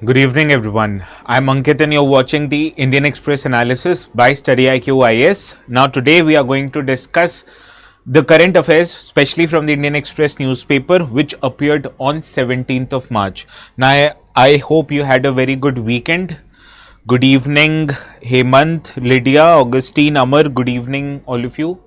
Good evening, everyone. I'm Ankit, and you're watching the Indian Express analysis by StudyIQ IS. Now, today we are going to discuss the current affairs, especially from the Indian Express newspaper, which appeared on 17th of March. Now, I hope you had a very good weekend. Good evening, Hemant, Lydia, Augustine, Amar. Good evening, all of you.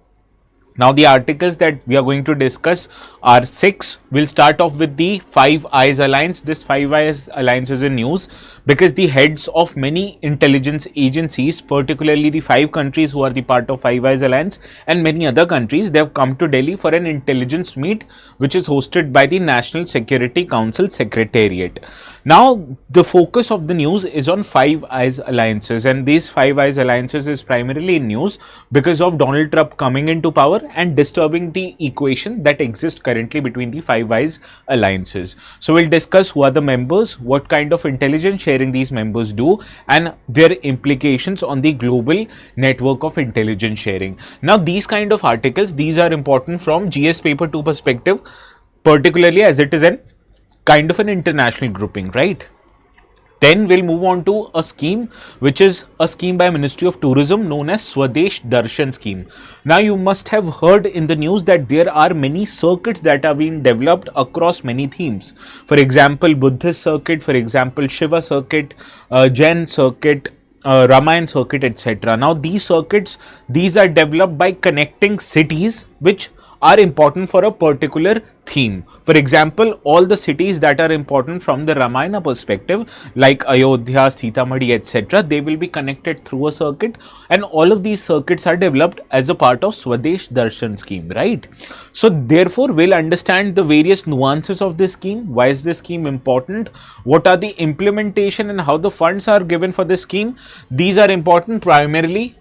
Now, the articles that we are going to discuss are 6. We'll start off with the Five Eyes Alliance. This Five Eyes Alliance is in news because the heads of many intelligence agencies, particularly the 5 countries who are the part of Five Eyes Alliance and many other countries, they have come to Delhi for an intelligence meet which is hosted by the National Security Council Secretariat. Now, the focus of the news is on Five Eyes Alliances, and these Five Eyes Alliances is primarily in news because of Donald Trump coming into power and disturbing the equation that exists currently between the Five Eyes Alliances. So, we'll discuss who are the members, what kind of intelligence sharing these members do, and their implications on the global network of intelligence sharing. Now, these kind of articles, these are important from GS paper 2 perspective, particularly as it is an kind of an international grouping, right? Then we'll move on to a scheme which is a scheme by Ministry of Tourism known as Swadesh Darshan scheme. Now, you must have heard in the news that there are many circuits that are being developed across many themes. For example, Buddhist circuit, for example, Shiva circuit, Jain circuit, Ramayan circuit, etc. Now, these circuits, these are developed by connecting cities which are important for a particular theme. For example, all the cities that are important from the Ramayana perspective, like Ayodhya, Sitamarhi, etc., they will be connected through a circuit, and all of these circuits are developed as a part of Swadesh Darshan scheme, right? So, therefore, we'll understand the various nuances of this scheme. Why is this scheme important? What are the implementation and how the funds are given for this scheme? These are important primarily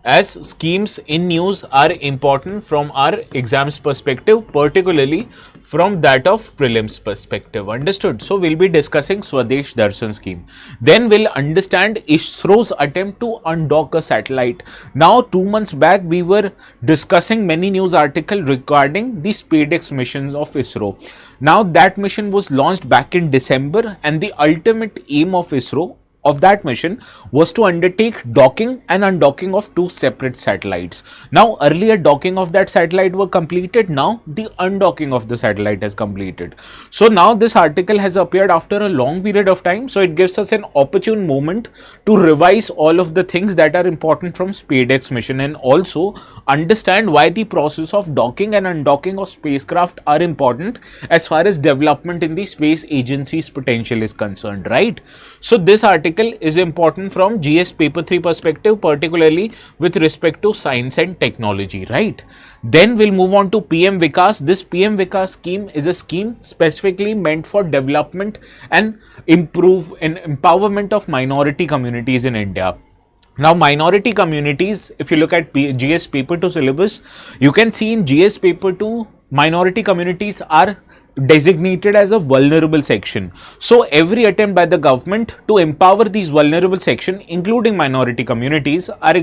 as schemes in news are important from our exams perspective, particularly from that of prelims perspective. Understood? So, we'll be discussing Swadesh Darshan scheme. Then we'll understand ISRO's attempt to undock a satellite. Now, 2 months back, we were discussing many news articles regarding the SpaceX missions of ISRO. Now, that mission was launched back in December, and the ultimate aim of ISRO of that mission was to undertake docking and undocking of 2 separate satellites. Now, earlier docking of that satellite were completed. Now, the undocking of the satellite has completed. So, now this article has appeared after a long period of time. So, it gives us an opportune moment to revise all of the things that are important from SpaceX mission and also understand why the process of docking and undocking of spacecraft are important as far as development in the space agency's potential is concerned, right? So, this article is important from GS paper 3 perspective, particularly with respect to science and technology, right? Then we'll move on to PM VIKAS. This PM VIKAS scheme is a scheme specifically meant for development and empowerment of minority communities in India. Now, minority communities, if you look at GS paper 2 syllabus, you can see in GS paper 2, minority communities are designated as a vulnerable section. So, every attempt by the government to empower these vulnerable section, including minority communities, are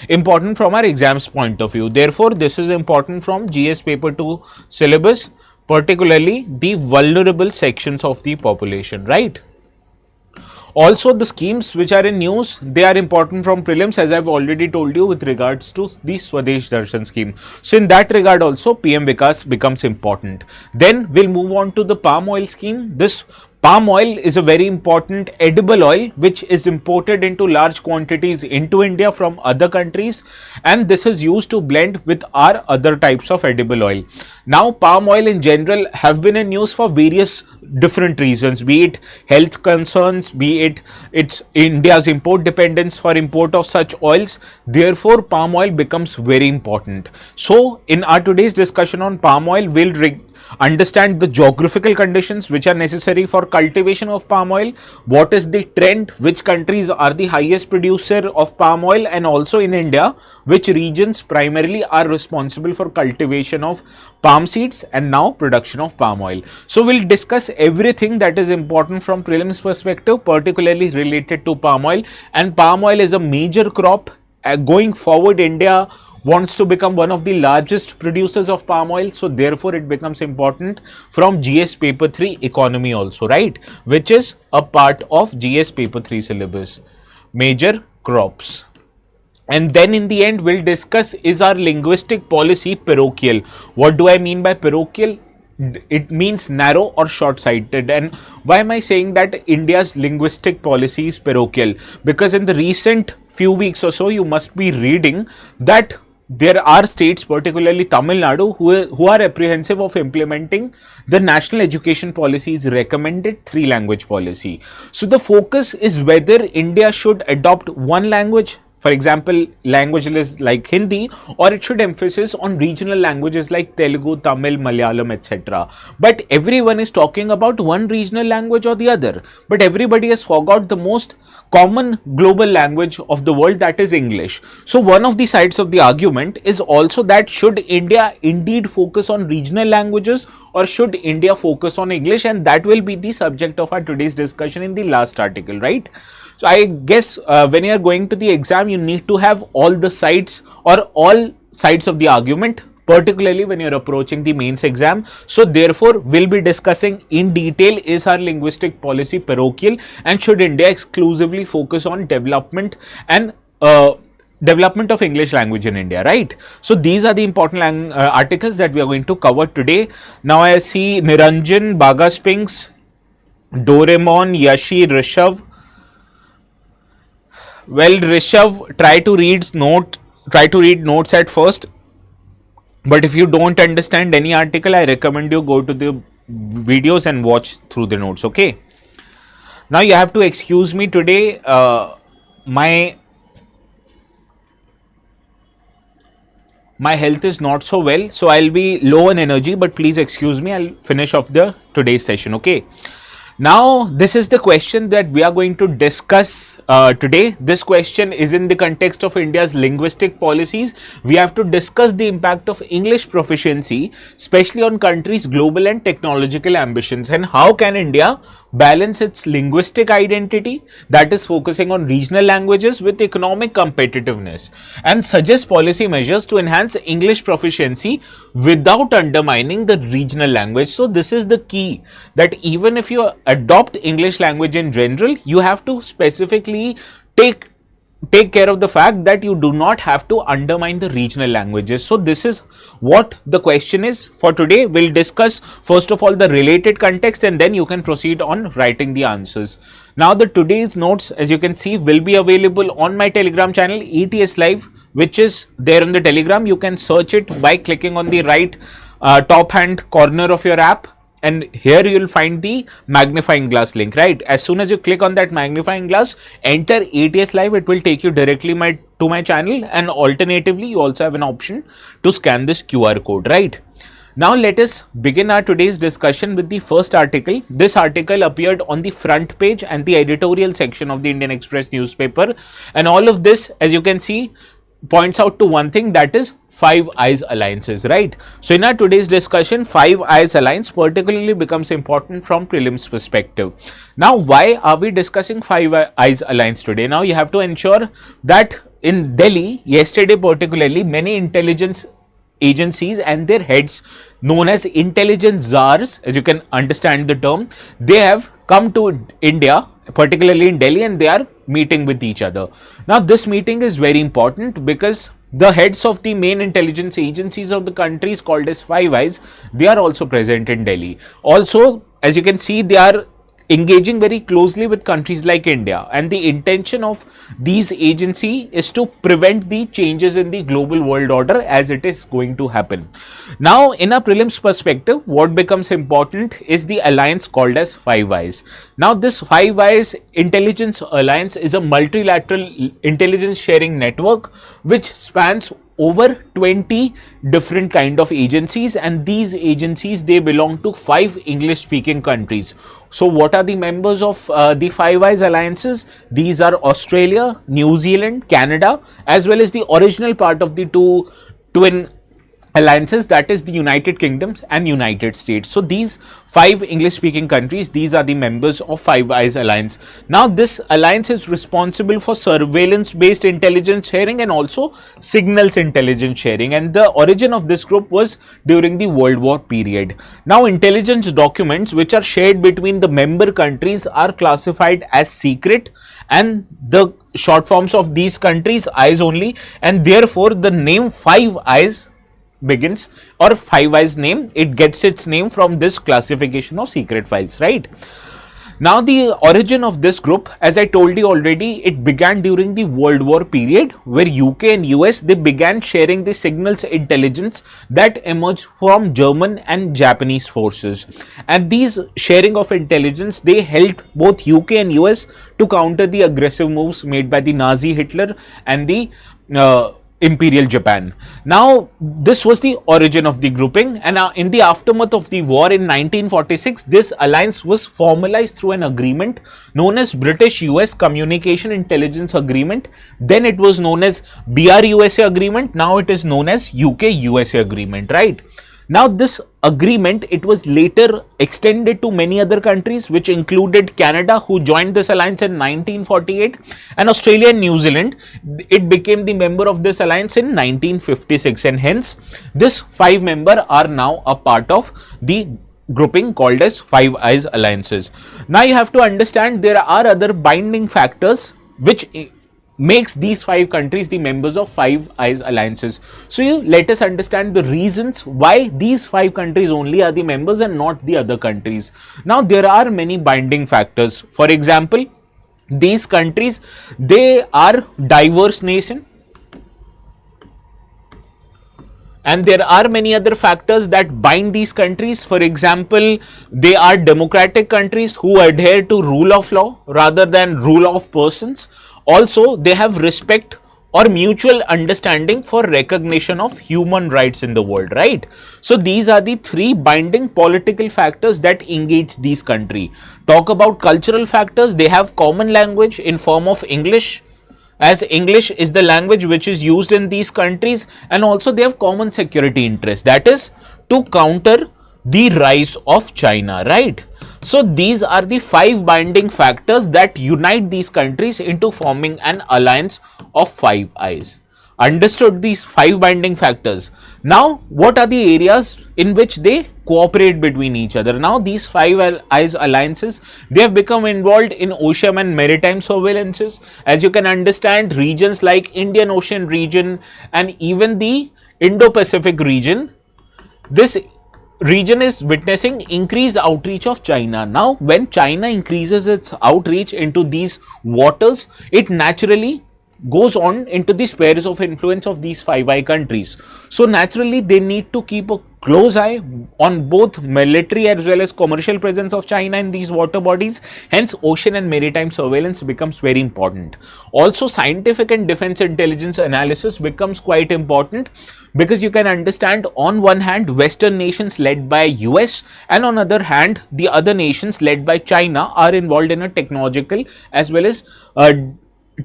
important from our exams point of view. Therefore, this is important from GS paper 2 syllabus, particularly the vulnerable sections of the population, right? Also, the schemes which are in news, they are important from prelims, as I've already told you with regards to the Swadesh Darshan scheme. So, in that regard also, PM VIKAS becomes important. Then we'll move on to the palm oil scheme. This palm oil is a very important edible oil which is imported into large quantities into India from other countries, and this is used to blend with our other types of edible oil. Now, palm oil in general have been in news for various different reasons, be it health concerns, be it it's India's import dependence for import of such oils. Therefore, palm oil becomes very important. So, in our today's discussion on palm oil, we'll understand the geographical conditions which are necessary for cultivation of palm oil, what is the trend, which countries are the highest producer of palm oil, and also in India, which regions primarily are responsible for cultivation of palm seeds and now production of palm oil. So, we'll discuss everything that is important from prelims perspective, particularly related to palm oil, and palm oil is a major crop. Going forward, India wants to become one of the largest producers of palm oil. So therefore it becomes important from GS paper 3 economy also, right, which is a part of GS paper 3 syllabus, major crops. And then in the end we'll discuss, is our linguistic policy parochial? What do I mean by parochial? It means narrow or short-sighted. And why am I saying that India's linguistic policy is parochial? Because in the recent few weeks or so, you must be reading that there are states, particularly Tamil Nadu, who are apprehensive of implementing the national education policy's recommended 3-language policy. So the focus is whether India should adopt one language, for example, languages like Hindi, or it should emphasis on regional languages like Telugu, Tamil, Malayalam, etc. But everyone is talking about one regional language or the other. But everybody has forgot the most common global language of the world, that is English. So one of the sides of the argument is also that should India indeed focus on regional languages or should India focus on English? And that will be the subject of our today's discussion in the last article, right? So I guess when you are going to the exam, you need to have all the sides or all sides of the argument, particularly when you are approaching the mains exam. So therefore, we'll be discussing in detail, is our linguistic policy parochial and should India exclusively focus on development and development of English language in India, right? So these are the important articles that we are going to cover today. Now I see Niranjan, Baga Spinks, Doraemon, Yashi, Rishav. Well, Rishav, try to read notes at first. But if you don't understand any article, I recommend you go to the videos and watch through the notes, okay? Now you have to excuse me today. My health is not so well, so I'll be low on energy, but please excuse me. I'll finish off today's session, okay? Now, this is the question that we are going to discuss today. This question is in the context of India's linguistic policies. We have to discuss the impact of English proficiency, especially on countries' global and technological ambitions, and how can India balance its linguistic identity, that is focusing on regional languages, with economic competitiveness, and suggest policy measures to enhance English proficiency without undermining the regional language. So this is the key, that even if you adopt English language in general, you have to specifically take care of the fact that you do not have to undermine the regional languages. So this is what the question is for today. We'll discuss first of all the related context, and then you can proceed on writing the answers. Now the today's notes, as you can see, will be available on my Telegram channel, ETS Live, which is there on the Telegram. You can search it by clicking on the right top hand corner of your app. And here you will find the magnifying glass link, right? As soon as you click on that magnifying glass, enter ATS Live, it will take you directly to my channel, and alternatively, you also have an option to scan this QR code, right? Now let us begin our today's discussion with the first article. This article appeared on the front page and the editorial section of the Indian Express newspaper, and all of this, as you can see, points out to one thing, that is Five Eyes alliances, right? So in our today's discussion, Five Eyes alliance particularly becomes important from prelims perspective. Now, why are we discussing Five Eyes alliance today? Now you have to ensure that in Delhi, yesterday particularly, many intelligence agencies and their heads, known as intelligence czars, as you can understand the term, they have come to India, particularly in Delhi, and they are meeting with each other. Now this meeting is very important because the heads of the main intelligence agencies of the countries, called as Five Eyes, they are also present in Delhi. Also, as you can see, they are engaging very closely with countries like India, and the intention of these agencies is to prevent the changes in the global world order as it is going to happen. Now, in a prelims perspective, what becomes important is the alliance called as Five Eyes. Now, this Five Eyes Intelligence Alliance is a multilateral intelligence sharing network which spans over 20 different kind of agencies, and these agencies, they belong to 5 English speaking countries. So what are the members of the Five Eyes alliances? These are Australia, New Zealand, Canada, as well as the original part of the two twin alliances, that is the United Kingdom and United States. So these 5 English speaking countries, these are the members of Five Eyes Alliance. Now this alliance is responsible for surveillance based intelligence sharing and also signals intelligence sharing, and the origin of this group was during the World War period. Now intelligence documents which are shared between the member countries are classified as secret, and the short forms of these countries, eyes only, and therefore the name Five Eyes begins, or Five Eyes name, it gets its name from this classification of secret files, right? Now the origin of this group, as I told you already, it began during the World War period, where UK and US, they began sharing the signals intelligence that emerged from German and Japanese forces, and these sharing of intelligence, they helped both UK and US to counter the aggressive moves made by the Nazi Hitler and the Imperial Japan. Now this was the origin of the grouping, and in the aftermath of the war in 1946, this alliance was formalized through an agreement known as British-US Communication Intelligence Agreement. Then it was known as BR-USA Agreement. Now it is known as UK-USA Agreement, right? Now this agreement, it was later extended to many other countries, which included Canada, who joined this alliance in 1948, and Australia and New Zealand. It became the member of this alliance in 1956, and hence this 5 members are now a part of the grouping called as Five Eyes Alliances. Now you have to understand there are other binding factors which makes these 5 countries the members of Five Eyes Alliances. So let us understand the reasons why these 5 countries only are the members and not the other countries. Now there are many binding factors. For example, these countries, they are diverse nation, and there are many other factors that bind these countries. For example, they are democratic countries who adhere to rule of law rather than rule of persons. Also, they have respect or mutual understanding for recognition of human rights in the world, right? So these are the 3 binding political factors that engage these countries. Talk about cultural factors, they have common language in form of English, as English is the language which is used in these countries, and also they have common security interests, that is to counter the rise of China, right? So these are the 5 binding factors that unite these countries into forming an alliance of Five Eyes. Understood these 5 binding factors? Now what are the areas in which they cooperate between each other? Now these Five Eyes alliances, they have become involved in ocean and maritime surveillances. As you can understand, regions like Indian Ocean region and even the Indo-Pacific region, this region is witnessing increased outreach of China. Now when China increases its outreach into these waters, it naturally goes on into the spheres of influence of these Five Eye countries. So naturally they need to keep a close eye on both military as well as commercial presence of China in these water bodies. Hence ocean and maritime surveillance becomes very important. Also scientific and defense intelligence analysis becomes quite important, because you can understand, on one hand Western nations led by US, and on other hand the other nations led by China are involved in a technological as well as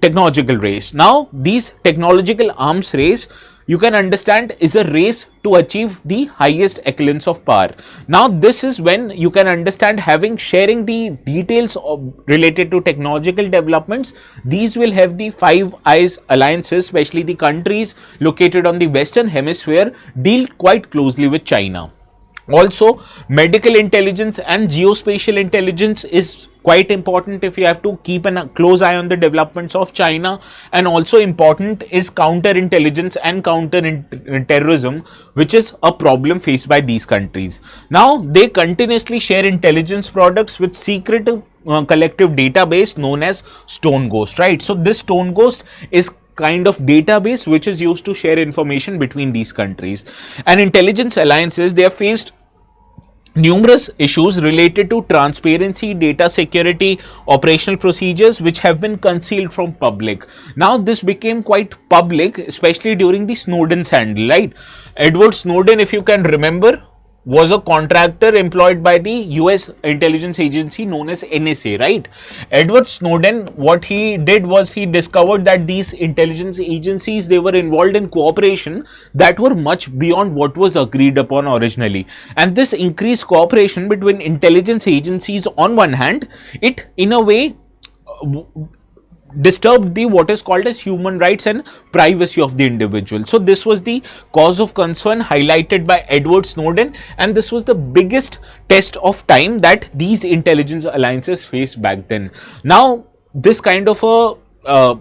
technological race. Now these technological arms race, you can understand, is a race to achieve the highest echelons of power. Now this is when you can understand, sharing the details related to technological developments, these will have the Five Eyes alliances, especially the countries located on the Western hemisphere, deal quite closely with China. Also medical intelligence and geospatial intelligence is quite important if you have to keep a close eye on the developments of China, and also important is counterintelligence and counter-terrorism, which is a problem faced by these countries. Now they continuously share intelligence products with secret collective database known as Stone Ghost, right? So this Stone Ghost is kind of database which is used to share information between these countries. And intelligence alliances, they have faced numerous issues related to transparency, data security, operational procedures which have been concealed from public. Now this became quite public, especially during the Snowden scandal, right? Edward Snowden, if you can remember, was a contractor employed by the US intelligence agency known as NSA, right? Edward Snowden, what he did was he discovered that these intelligence agencies, they were involved in cooperation that were much beyond what was agreed upon originally. And this increased cooperation between intelligence agencies on one hand, it in a way disturbed the what is called as human rights and privacy of the individual. So this was the cause of concern highlighted by Edward Snowden, and this was the biggest test of time that these intelligence alliances faced back then. Now this kind of a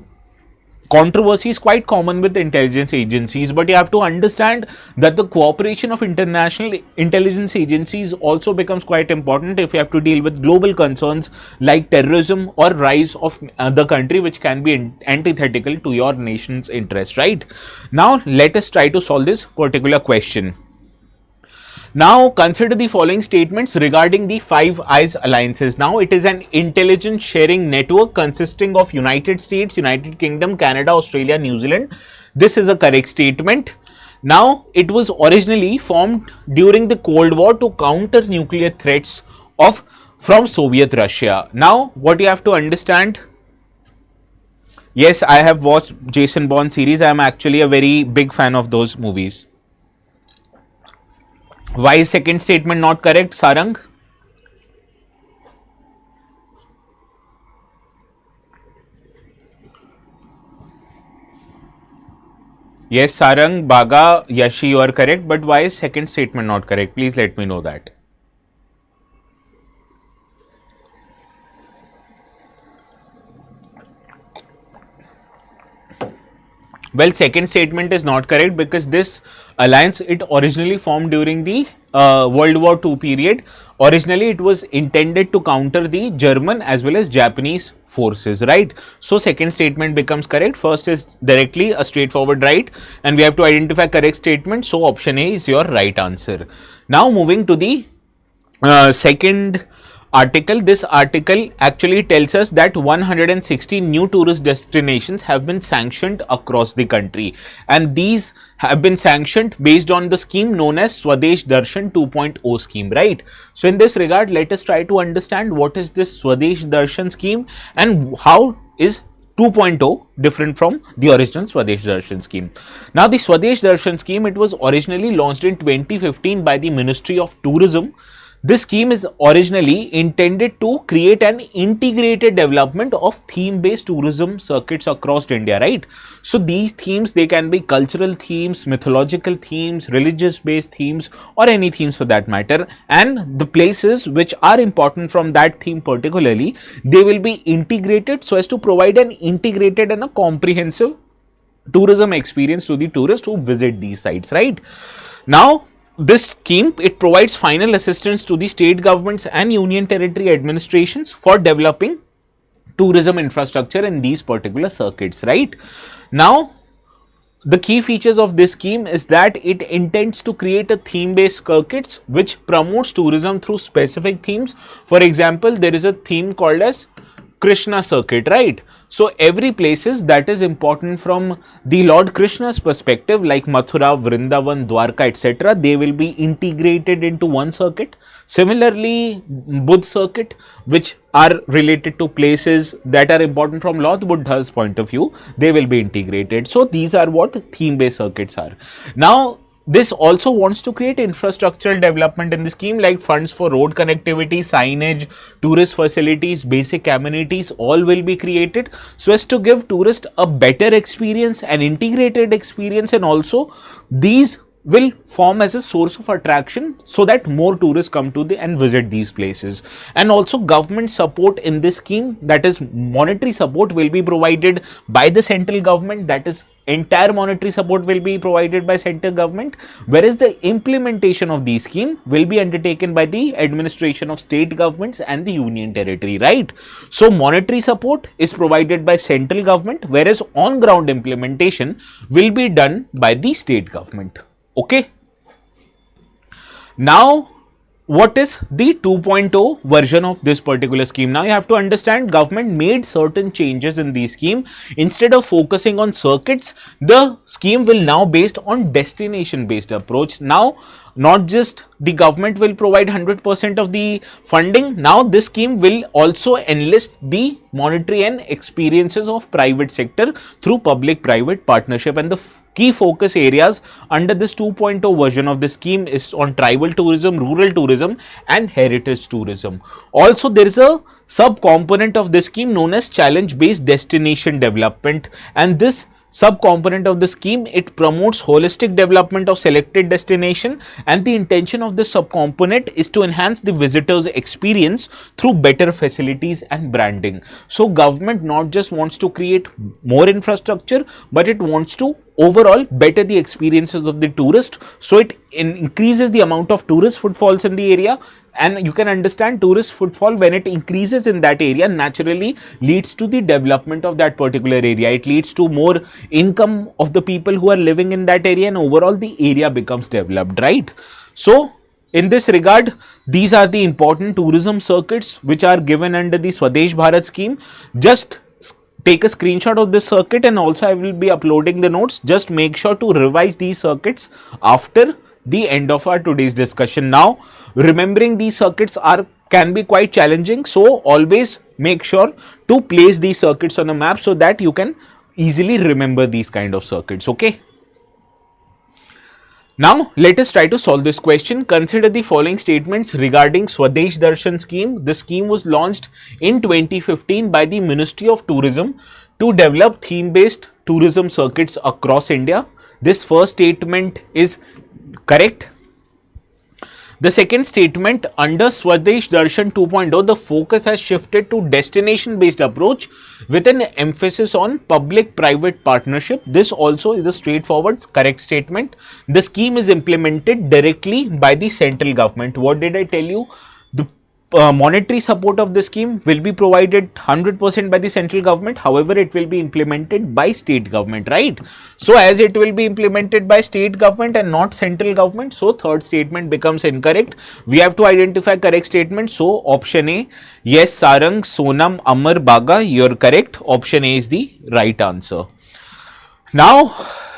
controversy is quite common with intelligence agencies, but you have to understand that the cooperation of international intelligence agencies also becomes quite important if you have to deal with global concerns like terrorism or rise of the country which can be antithetical to your nation's interest, right? Now let us try to solve this particular question. Now consider the following statements regarding the Five Eyes alliances. Now it is an intelligence sharing network consisting of United States, United Kingdom, Canada, Australia, New Zealand. This is a correct statement. Now it was originally formed during the Cold War to counter nuclear threats from Soviet Russia. Now what you have to understand, yes, I have watched Jason Bourne series. I am actually a very big fan of those movies. Why is second statement not correct, Sarang? Yes, Sarang, Baga, Yashi, you are correct, but why is second statement not correct? Please let me know that. Well, second statement is not correct because this alliance, it originally formed during the World War II period. Originally, it was intended to counter the German as well as Japanese forces, right? So, second statement becomes correct. First is directly a straightforward right, and we have to identify correct statement. So, option A is your right answer. Now, moving to the second article. This article actually tells us that 160 new tourist destinations have been sanctioned across the country, and these have been sanctioned based on the scheme known as Swadesh Darshan 2.0 scheme, right? So in this regard, let us try to understand what is this Swadesh Darshan scheme and how is 2.0 different from the original Swadesh Darshan scheme. Now the Swadesh Darshan scheme, it was originally launched in 2015 by the Ministry of Tourism. This scheme is originally intended to create an integrated development of theme-based tourism circuits across India, right? So these themes, they can be cultural themes, mythological themes, religious-based themes, or any themes for that matter. And the places which are important from that theme particularly, they will be integrated so as to provide an integrated and a comprehensive tourism experience to the tourists who visit these sites, right? Now, this scheme, it provides final assistance to the state governments and union territory administrations for developing tourism infrastructure in these particular circuits, right? Now, the key features of this scheme is that it intends to create a theme-based circuits which promotes tourism through specific themes. For example, there is a theme called as Krishna circuit, right? So every places that is important from the Lord Krishna's perspective, like Mathura, Vrindavan, Dwarka, etc., they will be integrated into one circuit. Similarly, Buddha circuit, which are related to places that are important from Lord Buddha's point of view, they will be integrated. So these are what theme-based circuits are. Now, this also wants to create infrastructural development in the scheme, like funds for road connectivity, signage, tourist facilities, basic amenities, all will be created so as to give tourists a better experience, an integrated experience, and also these will form as a source of attraction so that more tourists come to and visit these places. And also government support in this scheme, that is monetary support, will be provided by the central government, that is entire monetary support will be provided by central government, whereas the implementation of the scheme will be undertaken by the administration of state governments and the union territory, right? So monetary support is provided by central government, whereas on ground implementation will be done by the state government. Okay. Now, what is the 2.0 version of this particular scheme? Now, you have to understand government made certain changes in the scheme. Instead of focusing on circuits, the scheme will now based on destination based approach. Now, not just the government will provide 100% of the funding, now this scheme will also enlist the monetary and experiences of private sector through public private partnership. And the key focus areas under this 2.0 version of the scheme is on tribal tourism, rural tourism and heritage tourism. Also there is a sub component of this scheme known as challenge based destination development, and this sub-component of the scheme, it promotes holistic development of selected destination, and the intention of this sub-component is to enhance the visitors experience through better facilities and branding. So government not just wants to create more infrastructure, but it wants to overall better the experiences of the tourist, so it increases the amount of tourist footfalls in the area. And you can understand tourist footfall, when it increases in that area, naturally leads to the development of that particular area. It leads to more income of the people who are living in that area, and overall the area becomes developed, right? So in this regard, these are the important tourism circuits which are given under the Swadesh Bharat scheme. Just take a screenshot of this circuit, and also I will be uploading the notes. Just make sure to revise these circuits after the end of our today's discussion. Now, remembering these circuits can be quite challenging, so always make sure to place these circuits on a map so that you can easily remember these kind of circuits. Okay. Now, let us try to solve this question. Consider the following statements regarding Swadesh Darshan scheme. The scheme was launched in 2015 by the Ministry of Tourism to develop theme-based tourism circuits across India. This first statement is correct. The second statement, under Swadesh Darshan 2.0, the focus has shifted to destination based approach with an emphasis on public private partnership. This also is a straightforward correct statement. The scheme is implemented directly by the central government. What did I tell you? The monetary support of the scheme will be provided 100% by the central government. However, it will be implemented by state government, right? So as it will be implemented by state government and not central government, so third statement becomes incorrect. We have to identify correct statement. So option A, yes, Sarang, Sonam, Amar, Baga, you're correct. Option A is the right answer. Now,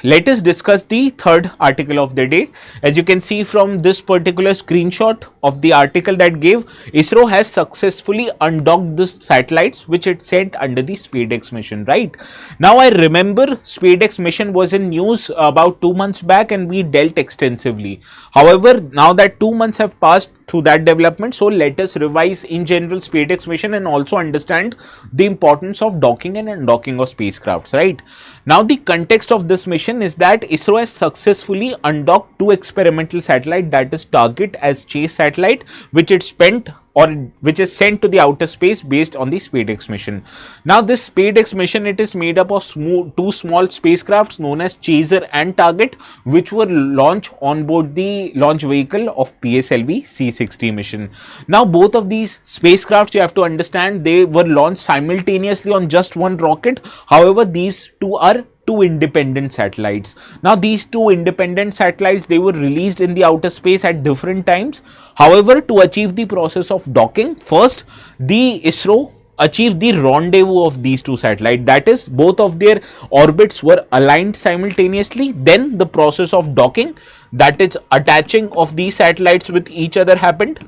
let us discuss the third article of the day. As you can see from this particular screenshot of the article that gave, ISRO has successfully undocked the satellites which it sent under the SpaceX mission, right? Now, I remember SpaceX mission was in news about 2 months back and we dealt extensively. However, now that 2 months have passed through that development, so let us revise in general SpaceX mission and also understand the importance of docking and undocking of spacecrafts, right? Now, the context of this mission is that ISRO has successfully undocked 2 experimental satellites, that is Target as chase satellite, which it spent or which is sent to the outer space based on the SpaceX mission. Now, this SpaceX mission, it is made up of 2 small spacecrafts known as Chaser and Target, which were launched on board the launch vehicle of PSLV C-60 mission. Now, both of these spacecrafts, you have to understand, they were launched simultaneously on just one rocket. However, these two are 2 independent satellites. Now, these 2 independent satellites, they were released in the outer space at different times. However, to achieve the process of docking, first the ISRO achieved the rendezvous of these 2 satellites, that is, both of their orbits were aligned simultaneously. Then the process of docking, that is attaching of these satellites with each other, happened,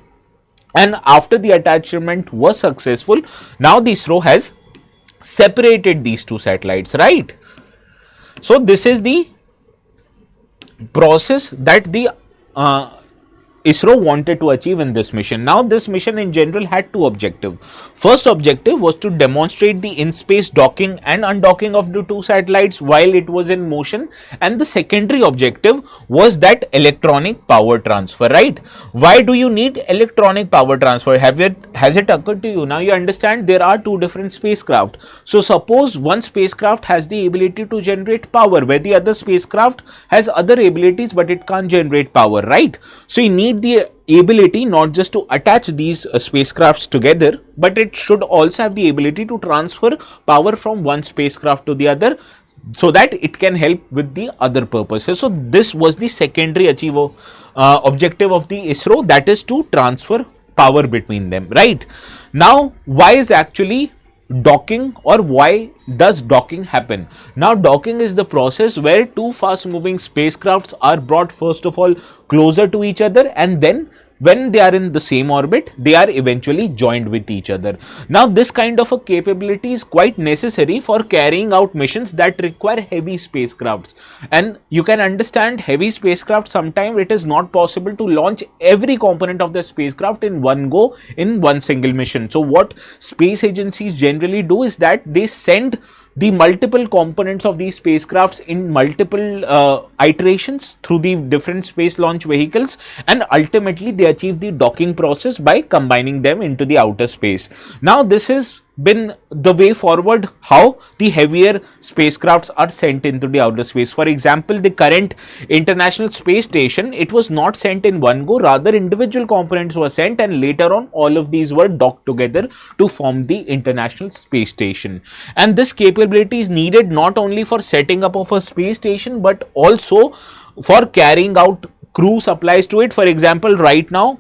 and after the attachment was successful, now the ISRO has separated these 2 satellites, right? So this is the process that the ISRO wanted to achieve in this mission. Now, this mission in general had 2 objectives. First objective was to demonstrate the in-space docking and undocking of the 2 satellites while it was in motion, and the secondary objective was that electronic power transfer, right? Why do you need electronic power transfer? Has it occurred to you? Now you understand there are 2 different spacecraft. So suppose one spacecraft has the ability to generate power, where the other spacecraft has other abilities but it can't generate power, right? So you need the ability not just to attach these spacecrafts together, but it should also have the ability to transfer power from one spacecraft to the other, so that it can help with the other purposes. So this was the secondary objective of the ISRO, that is to transfer power between them, right? Now, why is actually docking, or why does docking happen? Now, docking is the process where two fast moving spacecrafts are brought first of all closer to each other, and then when they are in the same orbit, they are eventually joined with each other. Now, this kind of a capability is quite necessary for carrying out missions that require heavy spacecrafts. And you can understand, heavy spacecraft, sometimes it is not possible to launch every component of the spacecraft in one go in one single mission. So what space agencies generally do is that they send the multiple components of these spacecrafts in multiple iterations through the different space launch vehicles, and ultimately they achieve the docking process by combining them into the outer space. Now, this has been the way forward how the heavier spacecrafts are sent into the outer space. For example, the current International Space Station, it was not sent in one go, rather individual components were sent, and later on all of these were docked together to form the International Space Station. And this capability is needed not only for setting up of a space station but also for carrying out crew supplies to it. For example, right now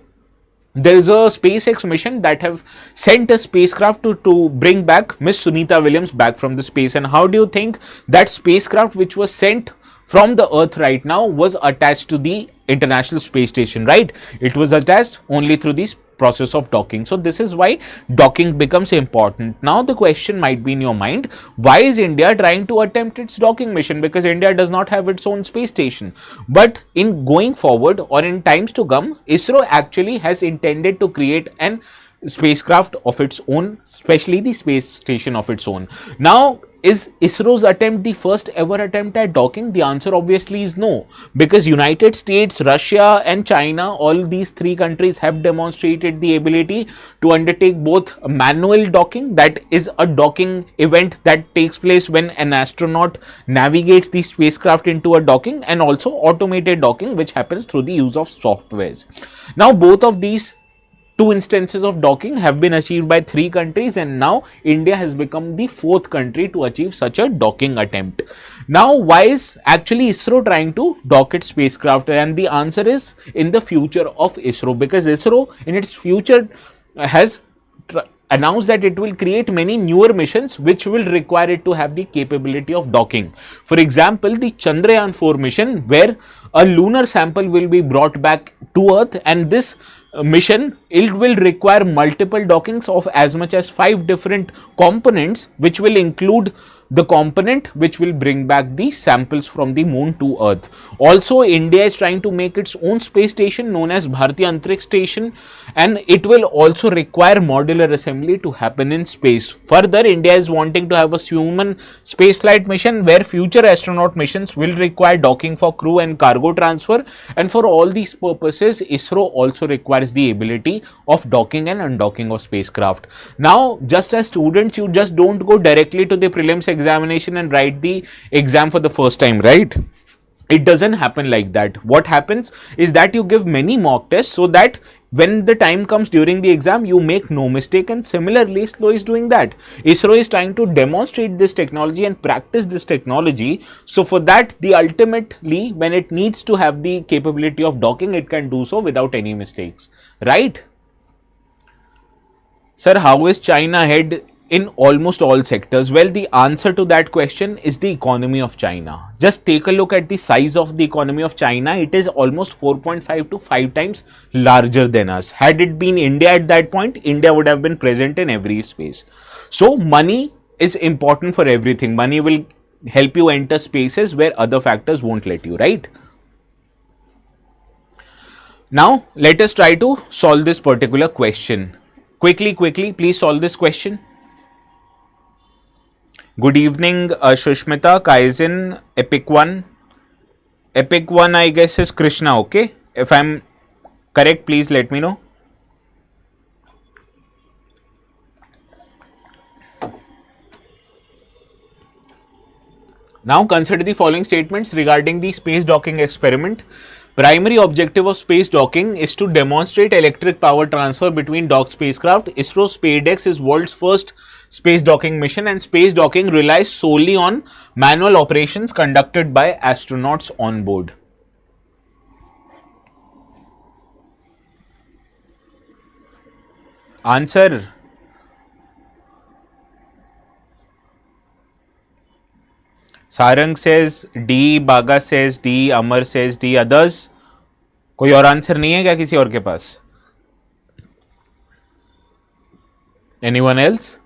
there is a SpaceX mission that have sent a spacecraft to bring back Miss Sunita Williams back from the space. And how do you think that spacecraft which was sent from the Earth right now was attached to the International Space Station, right? It was attached only through this process of docking. So this is why docking becomes important. Now the question might be in your mind, why is India trying to attempt its docking mission? Because India does not have its own space station. But in going forward or in times to come, ISRO actually has intended to create an spacecraft of its own, especially the space station of its own. Now, is ISRO's attempt the first ever attempt at docking? The answer obviously is no, because United States, Russia and China, all these three countries have demonstrated the ability to undertake both manual docking, that is a docking event that takes place when an astronaut navigates the spacecraft into a docking, and also automated docking, which happens through the use of softwares. Now, both of these two instances of docking have been achieved by three countries, and now India has become the fourth country to achieve such a docking attempt. Now, why is actually ISRO trying to dock its spacecraft? And the answer is in the future of ISRO, because ISRO in its future has announced that it will create many newer missions which will require it to have the capability of docking. For example, the Chandrayaan 4 mission, where a lunar sample will be brought back to Earth, and this mission, it will require multiple dockings of as much as 5 different components, which will include the component which will bring back the samples from the moon to Earth. Also, India is trying to make its own space station known as Bharatiya Antariksh Station, and it will also require modular assembly to happen in space. Further, India is wanting to have a human spaceflight mission where future astronaut missions will require docking for crew and cargo transfer, and for all these purposes, ISRO also requires the ability of docking and undocking of spacecraft. Now, just as students, you just don't go directly to the prelims examination and write the exam for the first time, right? It doesn't happen like that. What happens is that you give many mock tests so that when the time comes during the exam, you make no mistake, and similarly ISRO is doing that. ISRO is trying to demonstrate this technology and practice this technology. So for that, the ultimately when it needs to have the capability of docking, it can do so without any mistakes, right? Sir, how is China ahead in almost all sectors? Well, the answer to that question is the economy of China. Just take a look at the size of the economy of China. It is almost 4.5 to 5 times larger than us. Had it been India at that point, India would have been present in every space. So, money is important for everything. Money will help you enter spaces where other factors won't let you, right? Now, let us try to solve this particular question. Quickly, please solve this question. Good evening, Shushmita, Kaizen, Epic One. Epic One, I guess, is Krishna, okay? If I'm correct, please let me know. Now, consider the following statements regarding the space docking experiment. Primary objective of space docking is to demonstrate electric power transfer between docked spacecraft. ISRO SpaceX is world's first space docking mission, and space docking relies solely on manual operations conducted by astronauts on board. Answer. Sarang says D, Baga says D, Amar says D. Others? कोई और answer नहीं है क्या किसी और के पास? Anyone else?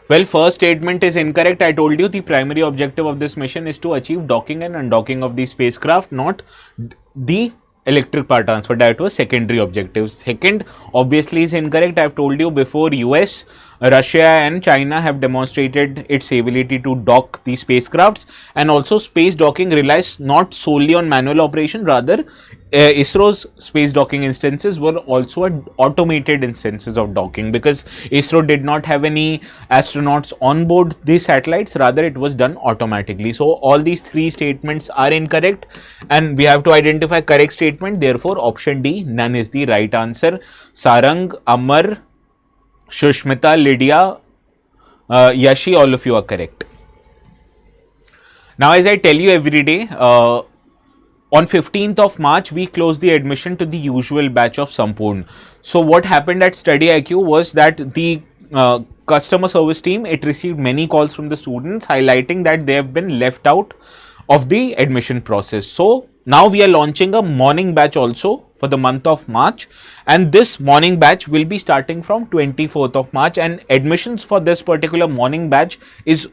Well, first statement is incorrect. I told you the primary objective of this mission is to achieve docking and undocking of the spacecraft, not the electric power transfer. That was secondary objective. Second, obviously, is incorrect. I have told you before, US, Russia and China have demonstrated its ability to dock the spacecrafts, and also space docking relies not solely on manual operation, rather ISRO's space docking instances were also automated instances of docking, because ISRO did not have any astronauts on board these satellites, rather it was done automatically. So all these three statements are incorrect and we have to identify correct statement. Therefore option D, none, is the right answer. Sarang, Amar, Shushmita, Lydia, Yashi, all of you are correct. Now, as I tell you every day, on 15th of March, we closed the admission to the usual batch of Sampoorn. So, what happened at StudyIQ was that the customer service team, it received many calls from the students highlighting that they have been left out of the admission process. So, now we are launching a morning batch also for the month of March, and this morning batch will be starting from 24th of March, and admissions for this particular morning batch is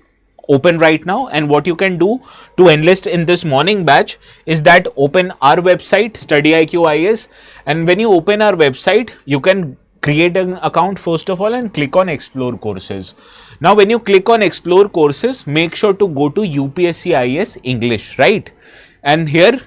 open right now. And what you can do to enlist in this morning batch is that open our website StudyIQ IS, and when you open our website you can create an account first of all and click on explore courses. Now when you click on explore courses, make sure to go to UPSC IS English, right? And here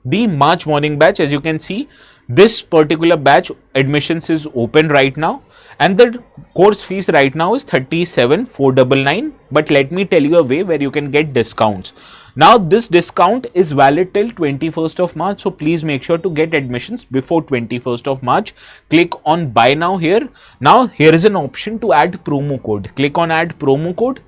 the March morning batch, as you can see, this particular batch admissions is open right now, and the course fees right now is 37,499. But let me tell you a way where you can get discounts. Now this discount is valid till 21st of March, so please make sure to get admissions before 21st of March. Click on buy now here. Now here is an option to add promo code. Click on add promo code.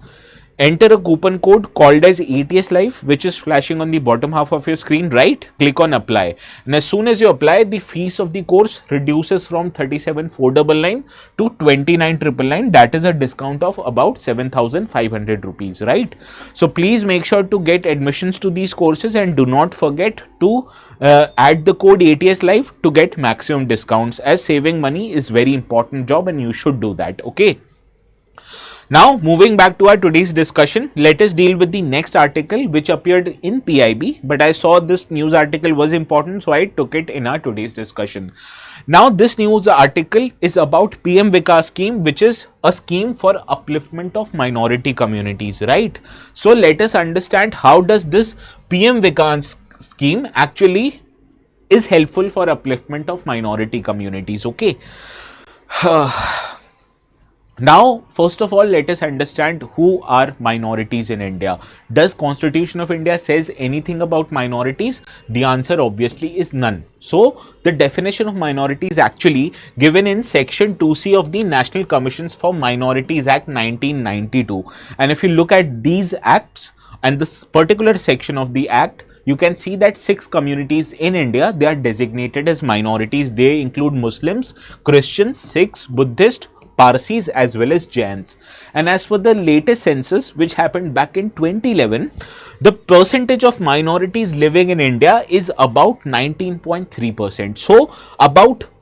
Enter a coupon code called as ATS Life, which is flashing on the bottom half of your screen, right? Click on apply, and as soon as you apply, the fees of the course reduces from 37,499 to 29,999. That is a discount of about 7,500 rupees, right? So please make sure to get admissions to these courses, and do not forget to add the code ATS Life to get maximum discounts, as saving money is very important job and you should do that, okay? Now, moving back to our today's discussion, let us deal with the next article which appeared in PIB, but I saw this news article was important, so I took it in our today's discussion. Now, this news article is about PM VIKAS scheme, which is a scheme for upliftment of minority communities, right? So, let us understand how does this PM VIKAS scheme actually is helpful for upliftment of minority communities, okay? Now, first of all, let us understand who are minorities in India. Does Constitution of India says anything about minorities? The answer obviously is none. So, the definition of minority is actually given in section 2C of the National Commissions for Minorities Act 1992. And if you look at these acts and this particular section of the act, you can see that 6 communities in India, they are designated as minorities. They include Muslims, Christians, Sikhs, Buddhists, Parsis as well as Jains. And as for the latest census which happened back in 2011, the percentage of minorities living in India is about 19.3%. So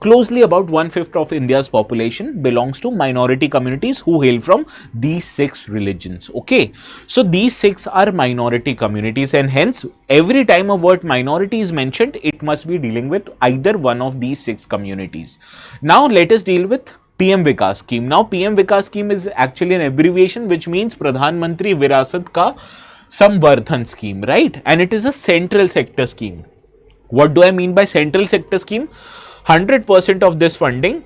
closely about 1/5 of India's population belongs to minority communities who hail from these 6 religions. Okay, so these 6 are minority communities, and hence every time a word minority is mentioned, it must be dealing with either one of these 6 communities. Now let us deal with PM VIKAS scheme. Now PM VIKAS scheme is actually an abbreviation which means Pradhan Mantri Virasat Ka Samvardhan scheme, right? And it is a central sector scheme. What do I mean by central sector scheme? 100% of this funding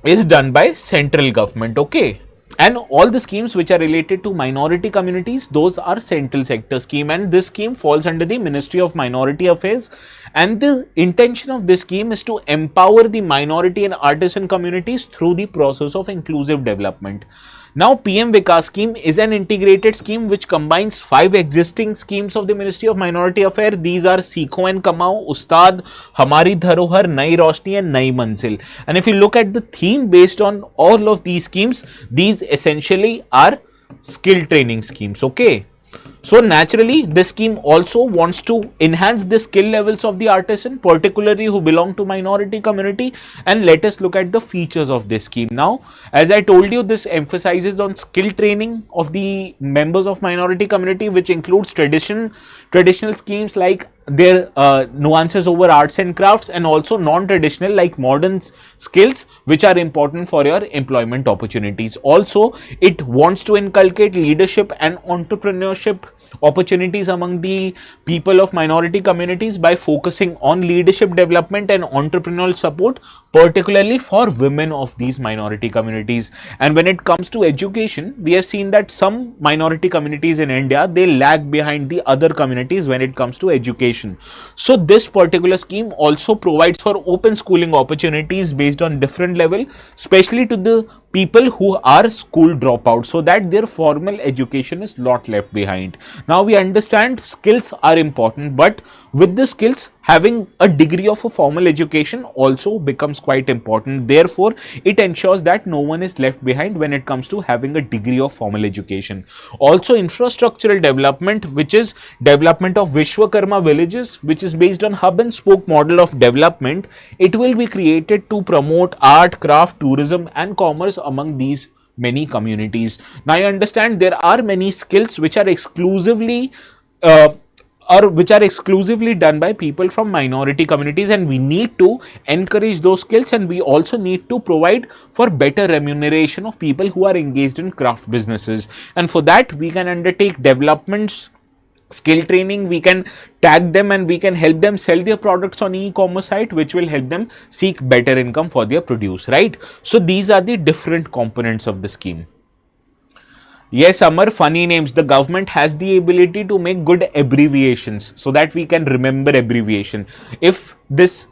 is done by central government, okay? And all the schemes which are related to minority communities, those are central sector scheme, and this scheme falls under the Ministry of Minority Affairs. And the intention of this scheme is to empower the minority and artisan communities through the process of inclusive development. Now, PM VIKAS scheme is an integrated scheme which combines 5 existing schemes of the Ministry of Minority Affairs. These are Seekho and Kamao, Ustad, Hamari Dharohar, Nai Roshni and Nai Manzil. And if you look at the theme based on all of these schemes, these essentially are skill training schemes. Okay. So naturally, this scheme also wants to enhance the skill levels of the artisan, particularly who belong to minority community. And let us look at the features of this scheme. Now, as I told you, this emphasizes on skill training of the members of minority community, which includes traditional schemes like their nuances over arts and crafts, and also non-traditional like modern skills which are important for your employment opportunities. Also, it wants to inculcate leadership and entrepreneurship opportunities among the people of minority communities by focusing on leadership development and entrepreneurial support, particularly for women of these minority communities. And when it comes to education, we have seen that some minority communities in India, they lag behind the other communities when it comes to education. So this particular scheme also provides for open schooling opportunities based on different level, especially to the people who are school dropouts, so that their formal education is not left behind. Now we understand skills are important, but with the skills, having a degree of a formal education also becomes quite important. Therefore, it ensures that no one is left behind when it comes to having a degree of formal education. Also, infrastructural development, which is development of Vishwakarma villages, which is based on hub and spoke model of development. It will be created to promote art, craft, tourism and commerce among these many communities. Now you understand there are many skills which are exclusively done by people from minority communities, and we need to encourage those skills, and we also need to provide for better remuneration of people who are engaged in craft businesses. And for that we can undertake developments, skill training, we can tag them and we can help them sell their products on e-commerce site, which will help them seek better income for their produce, right? So these are the different components of the scheme. Yes, Amar, funny names. The government has the ability to make good abbreviations so that we can remember abbreviation. If this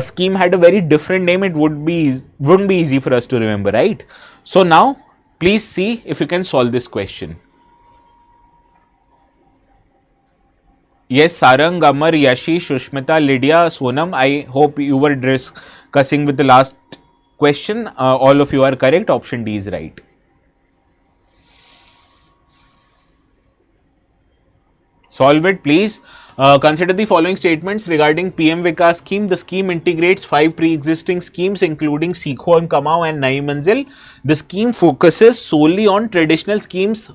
scheme had a very different name, it wouldn't be easy for us to remember, right? So now please see if you can solve this question. Yes, Sarang, Amar, Yashi, Shushmita, Lydia, Sonam, I hope you were discussing with the last question. All of you are correct. Option D is right. Solve it, please. Consider the following statements regarding PM VIKAS scheme. The scheme integrates 5 pre-existing schemes including Seekho and Kamao and Nai Manzil. The scheme focuses solely on traditional schemes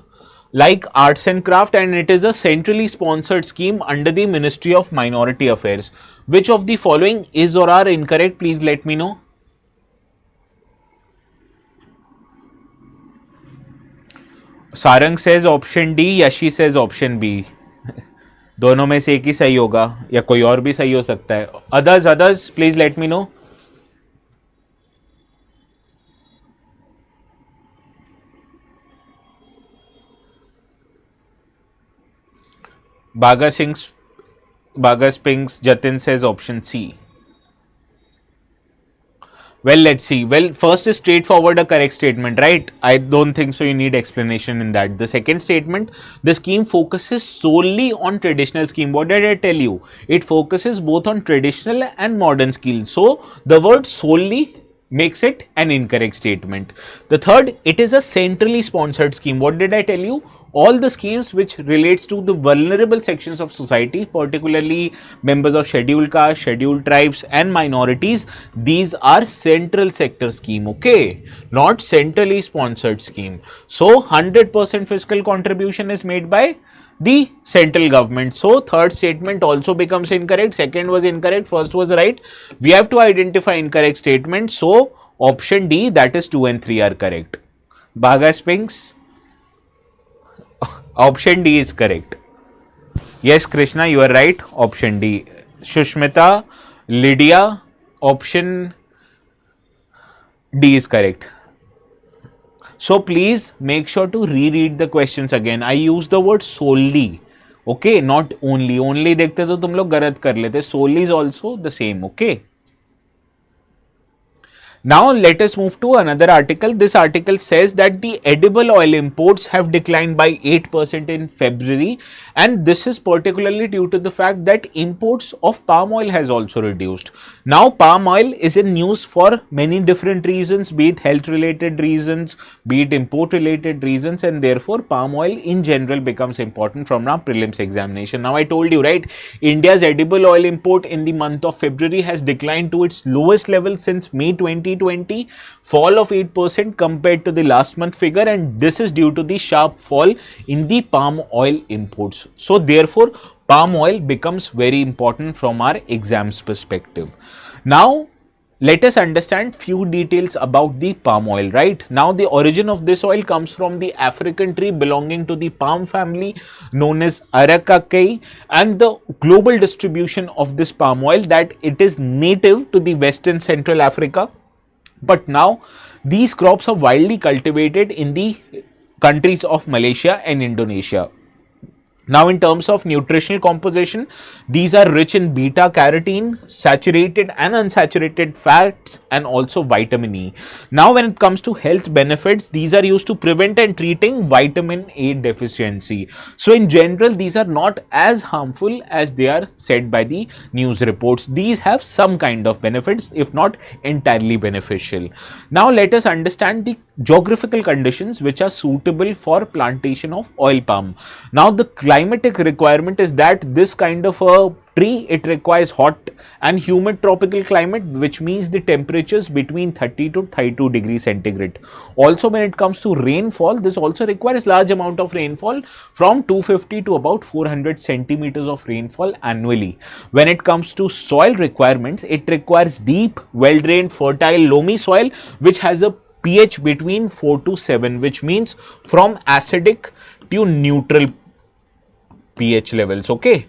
like arts and craft, and it is a centrally sponsored scheme under the Ministry of Minority Affairs. Which of the following is or are incorrect? Please let me know. Sarang says option D, Yashi says option B. दोनों में से एक ही सही होगा या कोई और भी सही हो सकता है. Others please let me know. Baga Pinks Jatin says option C. Well, let's see. Well, first is straightforward, a correct statement, right? I don't think so you need explanation in that. The second statement, the scheme focuses solely on traditional scheme. What did I tell you? It focuses both on traditional and modern skills. So, the word solely makes it an incorrect statement. The third, it is a centrally sponsored scheme. What did I tell you? All the schemes which relates to the vulnerable sections of society, particularly members of scheduled caste, scheduled tribes and minorities, these are central sector scheme, okay, not centrally sponsored scheme. So 100% fiscal contribution is made by the central government. So third statement also becomes incorrect. Second was incorrect, first was right. We have to identify incorrect statement. So option D, that is 2 and 3 are correct. Bagas Pinks, option D is correct. Yes, Krishna, you are right. Option D. Shushmita, Lydia, option D is correct. So please make sure to reread the questions again. I use the word solely, okay, not only. Only देखते तो तुम लोग गलत कर लेते. Solely is also the same, okay. Now let us move to another article. This article says that the edible oil imports have declined by 8% in February, and this is particularly due to the fact that imports of palm oil has also reduced. Now palm oil is in news for many different reasons, be it health related reasons, be it import related reasons, and therefore palm oil in general becomes important from our prelims examination. Now I told you, right, India's edible oil import in the month of February has declined to its lowest level since May 2020, fall of 8% compared to the last month figure, and this is due to the sharp fall in the palm oil imports. So therefore palm oil becomes very important from our exams perspective. Now let us understand few details about the palm oil. Right now, the origin of this oil comes from the African tree belonging to the palm family known as Aracaceae, and the global distribution of this palm oil, that it is native to the Western Central Africa, but now these crops are widely cultivated in the countries of Malaysia and Indonesia. Now in terms of nutritional composition, these are rich in beta carotene, saturated and unsaturated fats, and also vitamin E. Now when it comes to health benefits, these are used to prevent and treating vitamin A deficiency. So in general, these are not as harmful as they are said by the news reports. These have some kind of benefits, if not entirely beneficial. Now let us understand the geographical conditions which are suitable for plantation of oil palm. Now the climatic requirement is that this kind of a tree, it requires hot and humid tropical climate, which means the temperatures between 30 to 32 degrees centigrade. Also when it comes to rainfall, this also requires large amount of rainfall, from 250 to about 400 centimeters of rainfall annually. When it comes to soil requirements, it requires deep, well drained, fertile, loamy soil which has a pH between 4 to 7, which means from acidic to neutral pH levels. Okay.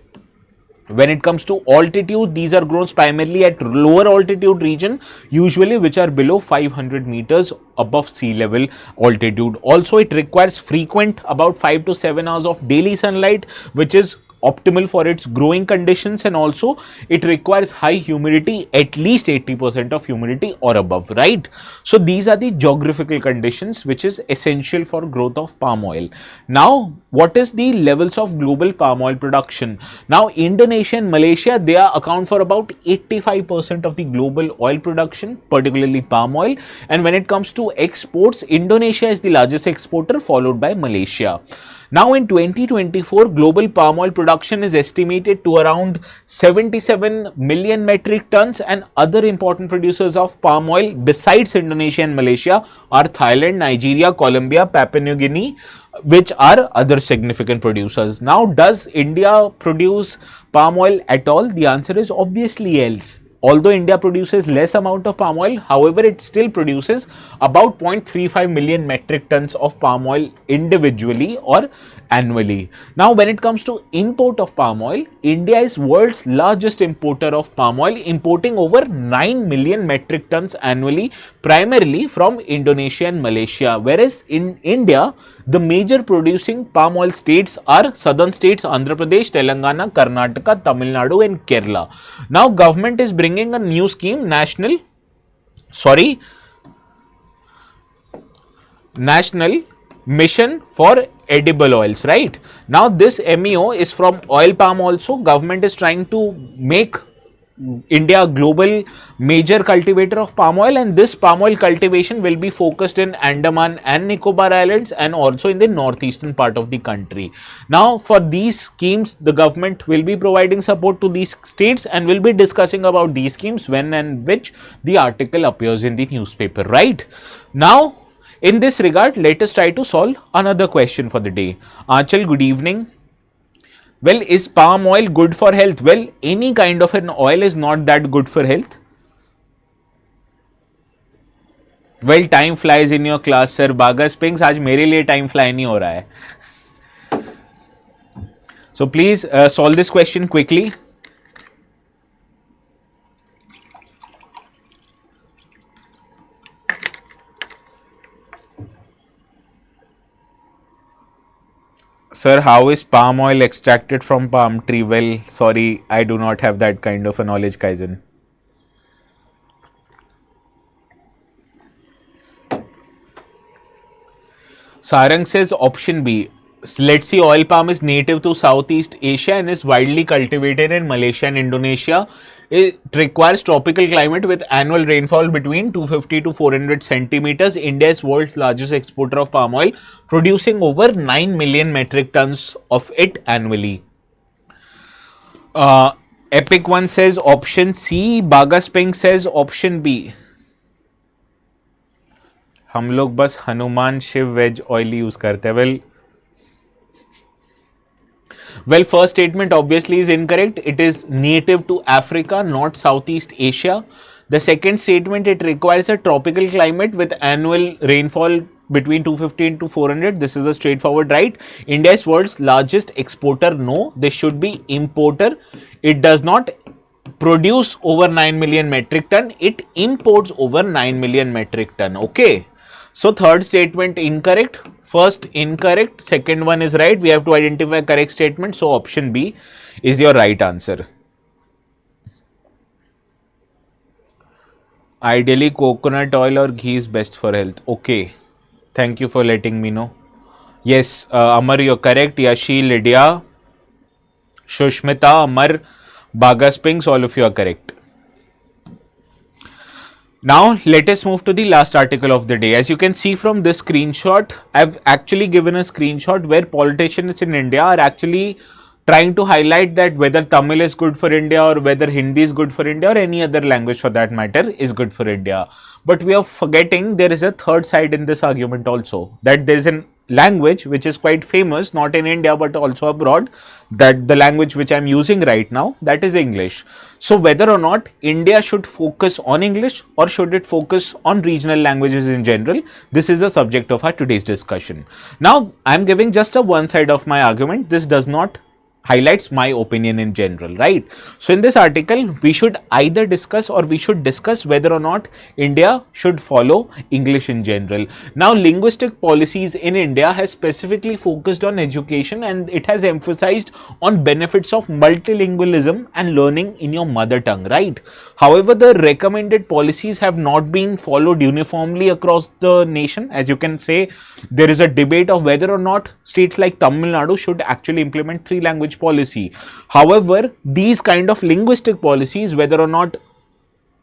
When it comes to altitude, these are grown primarily at lower altitude region, usually which are below 500 meters above sea level altitude. Also, it requires frequent, about 5 to 7 hours of daily sunlight, which is optimal for its growing conditions, and also it requires high humidity, at least 80% of humidity or above, right? So these are the geographical conditions which is essential for growth of palm oil. Now what is the levels of global palm oil production? Now Indonesia and Malaysia, they account for about 85% of the global oil production, particularly palm oil. And when it comes to exports, Indonesia is the largest exporter, followed by Malaysia. Now in 2024, global palm oil production is estimated to around 77 million metric tons, and other important producers of palm oil besides Indonesia and Malaysia are Thailand, Nigeria, Colombia, Papua New Guinea, which are other significant producers. Now does India produce palm oil at all? The answer is obviously yes. Although India produces less amount of palm oil, however, it still produces about 0.35 million metric tons of palm oil individually or annually. Now, when it comes to import of palm oil, India is world's largest importer of palm oil, importing over 9 million metric tons annually, primarily from Indonesia and Malaysia. Whereas in India, the major producing palm oil states are southern states Andhra Pradesh, Telangana, Karnataka, Tamil Nadu and Kerala. Now, government is bringing a new scheme, National Mission for Edible Oils, right? Now this MEO is from oil palm also. Government is trying to make India a global major cultivator of palm oil, and this palm oil cultivation will be focused in Andaman and Nicobar Islands and also in the northeastern part of the country. Now for these schemes, the government will be providing support to these states, and will be discussing about these schemes when and which the article appears in the newspaper, right? Now in this regard, let us try to solve another question for the day. Aanchal, good evening. Well, is palm oil good for health? Well, any kind of an oil is not that good for health. Well, time flies in your class, sir. Bagas Pinks, आज मेरे लिए time fly नहीं हो रहा है. So please solve this question quickly. Sir, how is palm oil extracted from palm tree? Well, sorry, I do not have that kind of a knowledge, Kaizen. Sarang says option B. Let's see, oil palm is native to Southeast Asia and is widely cultivated in Malaysia and Indonesia. It requires tropical climate with annual rainfall between 250 to 400 centimeters. India is world's largest exporter of palm oil, producing over 9 million metric tons of it annually. Epic One says option C. Bagas Pink says option B. हम लोग बस Hanuman Shiv veg oil use करते हैं. Well, first statement obviously is incorrect. It is native to Africa, not Southeast Asia. The second statement, it requires a tropical climate with annual rainfall between 250 to 400. This is a straightforward right. India is world's largest exporter. No, this should be importer. It does not produce over 9 million metric ton. It imports over 9 million metric ton. Okay. So third statement incorrect, first incorrect, second one is right. We have to identify correct statement. So option B is your right answer. Ideally, coconut oil or ghee is best for health. Okay. Thank you for letting me know. Yes, Amar, you're correct. Yashi, Lydia, Shushmita, Amar, Bagas Pinks, all of you are correct. Now, let us move to the last article of the day. As you can see from this screenshot, I've actually given a screenshot where politicians in India are actually trying to highlight that whether Tamil is good for India or whether Hindi is good for India or any other language for that matter is good for India. But we are forgetting there is a third side in this argument also, that there is an language which is quite famous, not in India but also abroad, that the language which I am using right now, that is English. So whether or not India should focus on English or should it focus on regional languages in general, this is the subject of our today's discussion. Now I am giving just a one side of my argument. This does not highlights my opinion in general, right? So in this article, we should either discuss or we should discuss whether or not India should follow English in general. Now, linguistic policies in India has specifically focused on education and it has emphasized on benefits of multilingualism and learning in your mother tongue, right? However, the recommended policies have not been followed uniformly across the nation. As you can say, there is a debate of whether or not states like Tamil Nadu should actually implement 3-language policy. However, these kind of linguistic policies, whether or not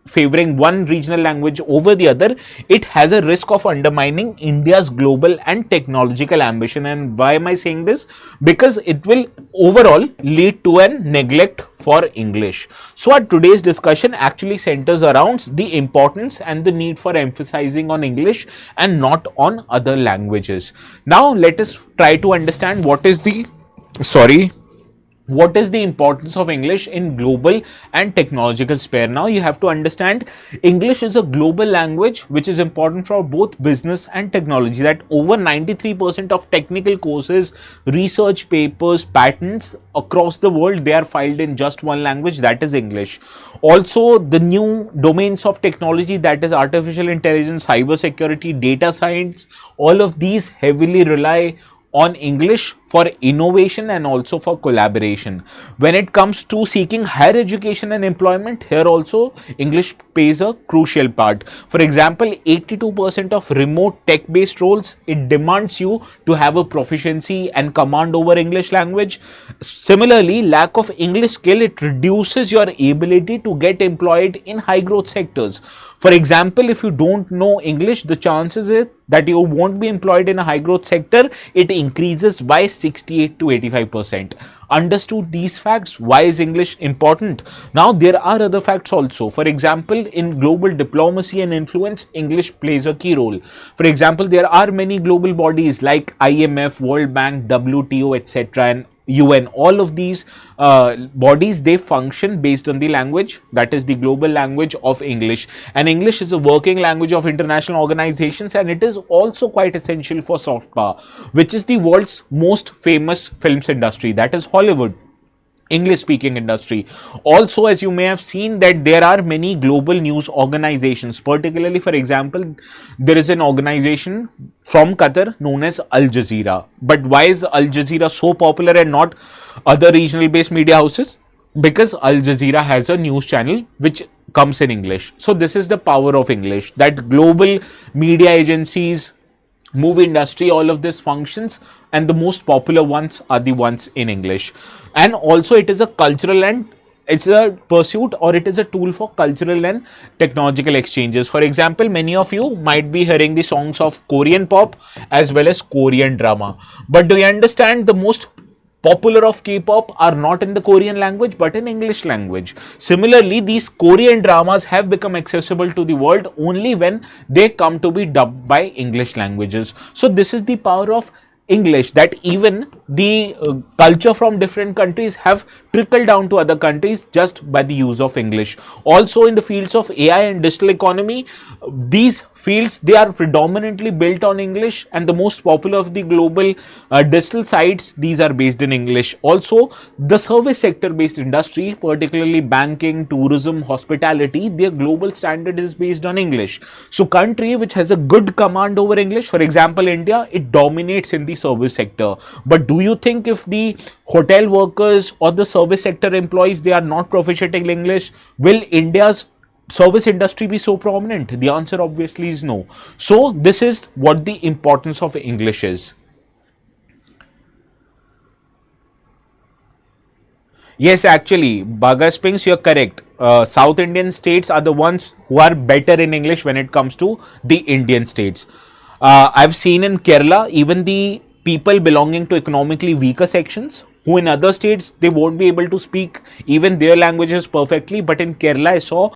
favoring one regional language over the other, it has a risk of undermining India's global and technological ambition. And why am I saying this? Because it will overall lead to a neglect for English. So our today's discussion actually centers around the importance and the need for emphasizing on English and not on other languages. Now let us try to understand what is the importance of English in global and technological sphere. Now you have to understand English is a global language which is important for both business and technology, that over 93% of technical courses, research papers, patents across the world, they are filed in just one language, that is English. Also, the new domains of technology, that is artificial intelligence, cyber security, data science, all of these heavily rely on English for innovation and also for collaboration. When it comes to seeking higher education and employment, here also English plays a crucial part. For example, 82% of remote tech-based roles, it demands you to have a proficiency and command over English language. Similarly, lack of English skill, it reduces your ability to get employed in high growth sectors. For example, if you don't know English, the chances is that you won't be employed in a high growth sector, it increases by 68 to 85%. Understood these facts, why is English important? Now there are other facts also. For example, in global diplomacy and influence, English plays a key role. For example, there are many global bodies like IMF, World Bank, WTO, etc. and UN. All of these bodies, they function based on the language, that is the global language of English. And English is a working language of international organizations, and it is also quite essential for soft power, which is the world's most famous films industry, that is Hollywood, English speaking industry. Also, as you may have seen, that there are many global news organizations, particularly for example, there is an organization from Qatar known as Al Jazeera. But why is Al Jazeera so popular and not other regional based media houses? Because Al Jazeera has a news channel which comes in English. So this is the power of English, that global media agencies, movie industry, all of this functions, and the most popular ones are the ones in English. And also it is a cultural and it's a pursuit, or it is a tool for cultural and technological exchanges. For example, many of you might be hearing the songs of Korean pop as well as Korean drama, but do you understand the most popular of K-pop are not in the Korean language but in English language? Similarly, these Korean dramas have become accessible to the world only when they come to be dubbed by English languages. So this is the power of English, that even the culture from different countries have trickled down to other countries just by the use of English. Also in the fields of AI and digital economy, these fields, they are predominantly built on English, and the most popular of the global digital sites, these are based in English. Also the service sector based industry, particularly banking, tourism, hospitality, their global standard is based on English. So country which has a good command over English, for example India, it dominates in the service sector. But do you think if the hotel workers or the service sector employees, they are not proficient in English, will India's service industry be so prominent? The answer obviously is no. So this is what the importance of English is. Yes, actually, Bagas Pinks, you're correct. South Indian states are the ones who are better in English when it comes to the Indian states. I've seen in Kerala, even the people belonging to economically weaker sections, who in other states they won't be able to speak even their languages perfectly, but in Kerala I saw